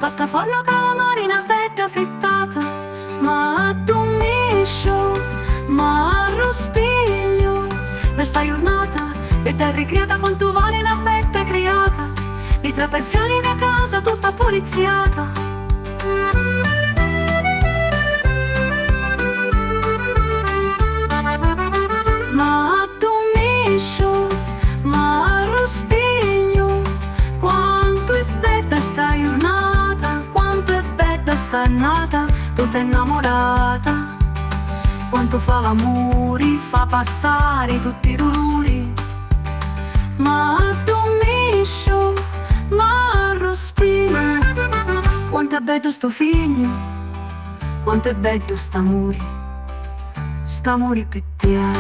Pasta forno calamari, bella frittata, ma addomiscio, ma arrospiglio. Questa giornata è da ricreata, quanto vale una bella criata, di tre persiani in casa tutta poliziata. Ma addomiscio, ma arrospiglio, quanto è bella sta giornata, quanto è bella sta nata, tutta innamorata. Quanto fa l'amore, fa passare tutti i dolori. Ma addomiscio, ma arrospiglio, quanto è bello sto figlio, quanto è bello st'amore per te.